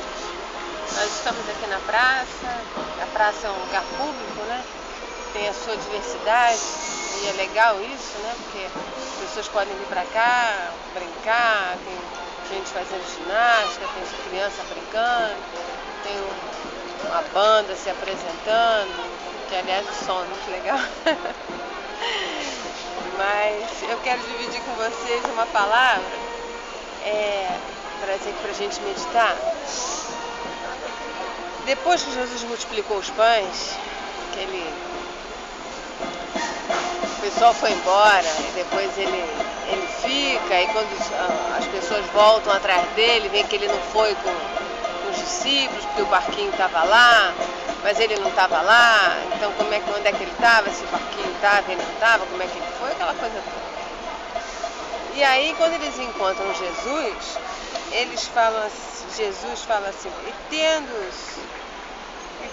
discípulos. Nós estamos aqui na praça. A praça é um lugar público, né? Tem a sua diversidade e é legal isso, né? Porque as pessoas podem vir para cá, brincar, tem gente fazendo ginástica, tem criança brincando, tem uma banda se apresentando, que aliás o som é muito legal. Mas eu quero dividir com vocês uma palavra, trazer aqui para a gente meditar. Depois que Jesus multiplicou os pães, o pessoal foi embora, e depois ele fica, e quando as pessoas voltam atrás dele, vê que ele não foi com os discípulos, porque o barquinho estava lá, mas ele não estava lá, então onde é que ele estava, se o barquinho estava, ele não estava, como é que ele foi, aquela coisa toda. E aí, quando eles encontram Jesus, Jesus fala assim, e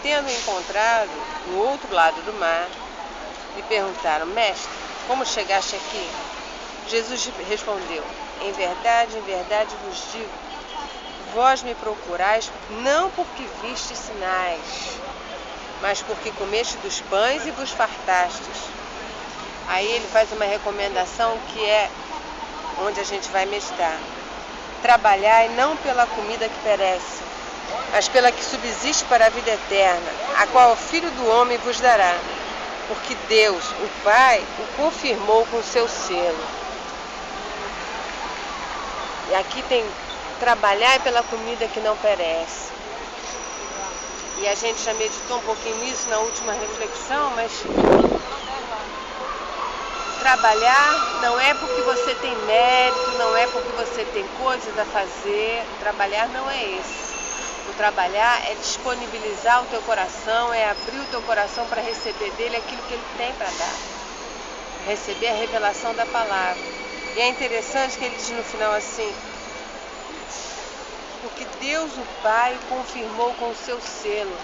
tendo encontrado no outro lado do mar, lhe perguntaram, mestre, como chegaste aqui? Jesus respondeu, em verdade vos digo, vós me procurais não porque vistes sinais, mas porque comeste dos pães e vos fartastes. Aí ele faz uma recomendação que é onde a gente vai meditar. Trabalhai não pela comida que perece, mas pela que subsiste para a vida eterna, a qual o Filho do Homem vos dará, porque Deus, o Pai, o confirmou com seu selo. E aqui tem trabalhar pela comida que não perece. E a gente já meditou um pouquinho nisso na última reflexão, mas trabalhar não é porque você tem mérito, não é porque você tem coisas a fazer. Trabalhar não é esse. O trabalhar é disponibilizar o teu coração, é abrir o teu coração para receber dele aquilo que ele tem para dar. Receber a revelação da palavra. E é interessante que ele diz no final assim, porque Deus, o Pai, confirmou com o seu selo.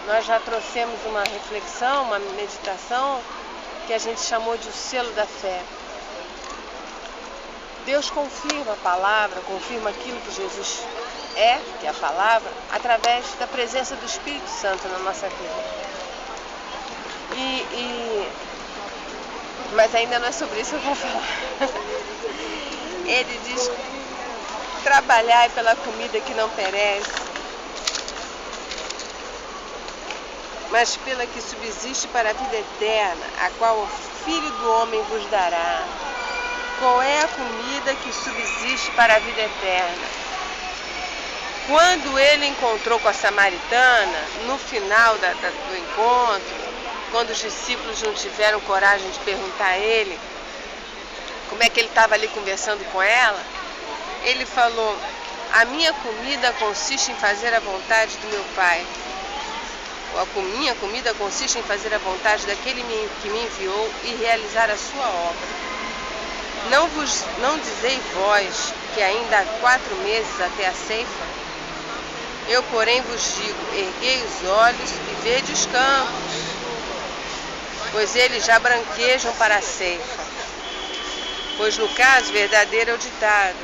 Nós já trouxemos uma reflexão, uma meditação, que a gente chamou de o selo da fé. Deus confirma a palavra, confirma aquilo que Jesus é, que é a palavra, através da presença do Espírito Santo na nossa vida. Mas ainda não é sobre isso que eu vou falar. Ele diz, trabalhai pela comida que não perece, mas pela que subsiste para a vida eterna, a qual o Filho do Homem vos dará. Qual é a comida que subsiste para a vida eterna? Quando ele encontrou com a samaritana, no final do encontro, quando os discípulos não tiveram coragem de perguntar a ele como é que ele estava ali conversando com ela, ele falou, a minha comida consiste em fazer a vontade do meu Pai. A minha comida consiste em fazer a vontade daquele que me enviou e realizar a sua obra. Não dizei vós que ainda há 4 meses até a ceifa? Eu, porém, vos digo, erguei os olhos e vede os campos, pois eles já branquejam para a ceifa. Pois no caso verdadeiro é o ditado,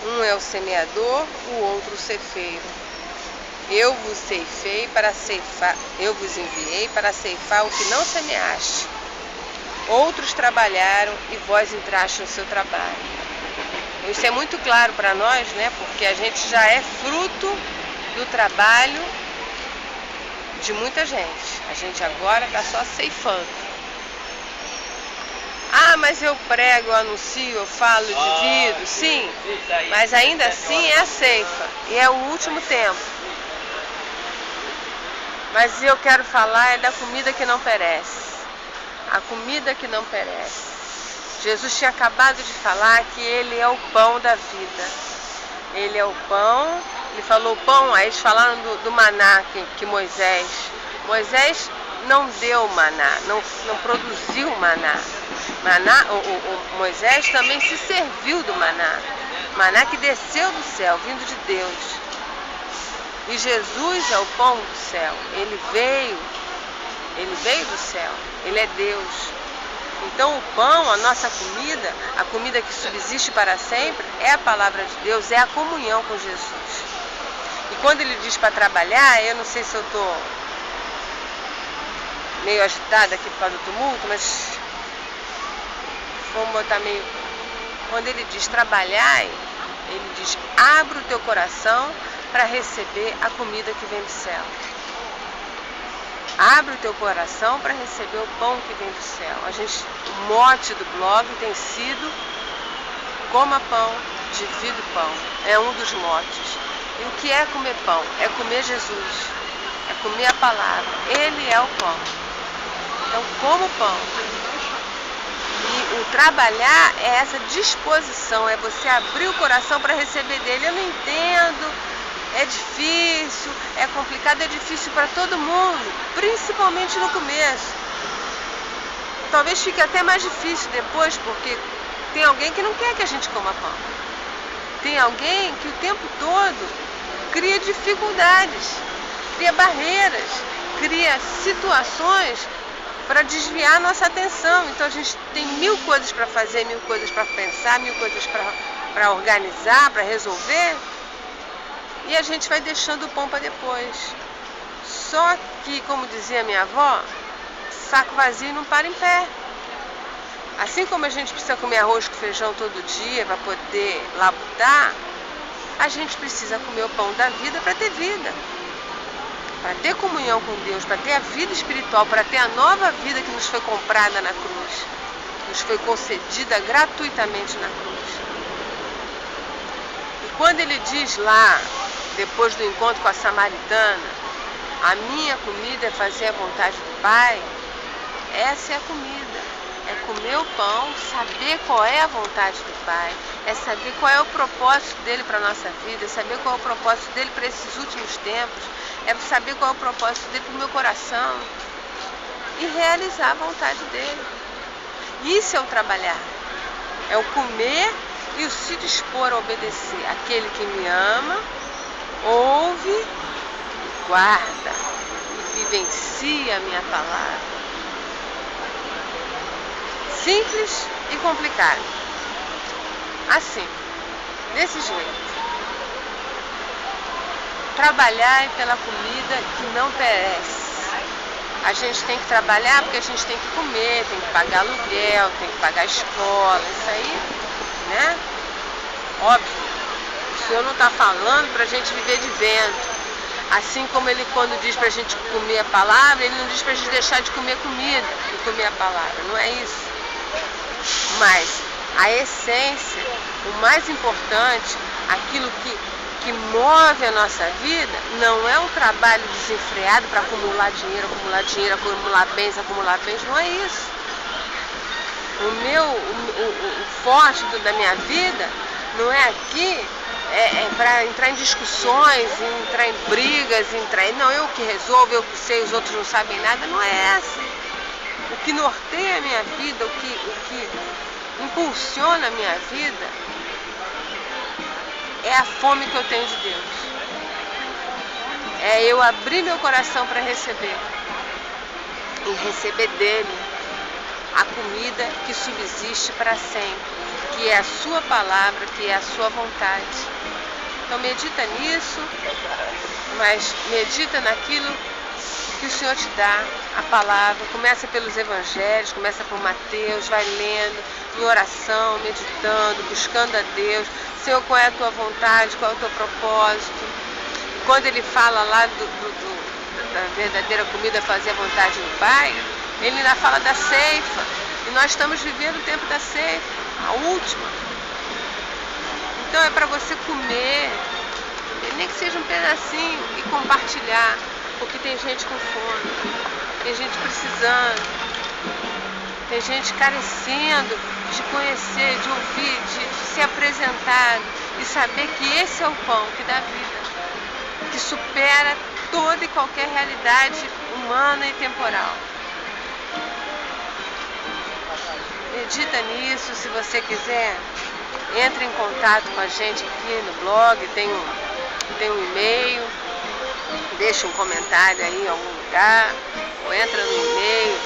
um é o semeador, o outro o ceifeiro. Eu vos enviei para ceifar o que não semeaste. Outros trabalharam e vós entraste no seu trabalho. Isso é muito claro para nós, né? Porque a gente já é fruto do trabalho de muita gente. A gente agora está só ceifando. Ah, mas eu prego, eu anuncio, eu falo, eu divido. Sim, mas ainda assim é a ceifa. E é o último tempo. Mas eu quero falar da comida que não perece. A comida que não perece. Jesus tinha acabado de falar que ele é o pão da vida. Ele é o pão. Ele falou pão, aí eles falaram do maná que Moisés não deu maná, não produziu maná. Moisés também se serviu do maná. Maná que desceu do céu, vindo de Deus. E Jesus é o pão do céu. Ele veio do céu. Ele é Deus. Então o pão, a nossa comida, a comida que subsiste para sempre, é a palavra de Deus, é a comunhão com Jesus. E quando ele diz para trabalhar, eu não sei se eu estou meio agitada aqui por causa do tumulto, mas vamos botar meio... Quando ele diz trabalhar, ele diz: abre o teu coração para receber a comida que vem do céu. Abre o teu coração para receber o pão que vem do céu. O mote do blog tem sido: coma pão, divida o pão. É um dos motes. E o que é comer pão? É comer Jesus. É comer a palavra. Ele é o pão. Então, coma o pão. E o trabalhar é essa disposição, é você abrir o coração para receber dele. Eu não entendo, é difícil, é complicado, é difícil para todo mundo, principalmente no começo. Talvez fique até mais difícil depois, porque tem alguém que não quer que a gente coma pão. Tem alguém que o tempo todo cria dificuldades, cria barreiras, cria situações para desviar a nossa atenção. Então a gente tem 1000 coisas para fazer, 1000 coisas para pensar, 1000 coisas para organizar, para resolver, e a gente vai deixando o pão para depois. Só que, como dizia minha avó, saco vazio não para em pé. Assim como a gente precisa comer arroz com feijão todo dia para poder labutar, a gente precisa comer o pão da vida para ter vida. Para ter comunhão com Deus, para ter a vida espiritual, para ter a nova vida que nos foi comprada na cruz, nos foi concedida gratuitamente na cruz. E quando ele diz lá, depois do encontro com a samaritana, a minha comida é fazer a vontade do Pai, essa é a comida. É comer o pão, saber qual é a vontade do Pai, é saber qual é o propósito dele para a nossa vida, é saber qual é o propósito dele para esses últimos tempos, é saber qual é o propósito dele para o meu coração e realizar a vontade dele. Isso é o trabalhar, é o comer e o se dispor a obedecer. Aquele que me ama, ouve e guarda e vivencia a minha palavra. Simples e complicado. Assim, desse jeito. Trabalhar pela comida que não perece. A gente tem que trabalhar porque a gente tem que comer, tem que pagar aluguel, tem que pagar escola, isso aí, né? Óbvio. O Senhor não está falando para a gente viver de vento. Assim como ele, quando diz para a gente comer a palavra, ele não diz para a gente deixar de comer comida e comer a palavra. Não é isso. Mas a essência, o mais importante, aquilo que move a nossa vida, não é um trabalho desenfreado para acumular dinheiro, acumular bens, não é isso. O forte da minha vida não é aqui, é para entrar em discussões, entrar em brigas, não, eu que resolvo, eu que sei, os outros não sabem nada, não é essa. O que norteia a minha vida, o que impulsiona a minha vida, é a fome que eu tenho de Deus. É eu abrir meu coração para receber. E receber dele a comida que subsiste para sempre, que é a sua palavra, que é a sua vontade. Então medita nisso, mas medita naquilo que o Senhor te dá, a palavra. Começa pelos evangelhos, começa por Mateus, vai lendo, em oração, meditando, buscando a Deus. Senhor, qual é a tua vontade, qual é o teu propósito? Quando ele fala lá da verdadeira comida, fazer a vontade do Pai, ele ainda fala da ceifa. E nós estamos vivendo o tempo da ceifa, a última. Então é para você comer, nem que seja um pedacinho, e compartilhar. Porque tem gente com fome, tem gente precisando, tem gente carecendo de conhecer, de ouvir, de ser apresentado e saber que esse é o pão que dá vida, que supera toda e qualquer realidade humana e temporal. Medita nisso. Se você quiser, entre em contato com a gente aqui no blog, tem um e-mail. Deixa um comentário aí em algum lugar, ou entra no e-mail,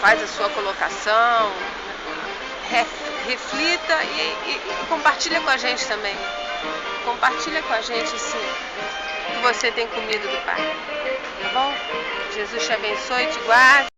faz a sua colocação, reflita e compartilha com a gente também. compartilha com a gente assim, o que você tem comido do Pai, tá bom? Jesus te abençoe e te guarde.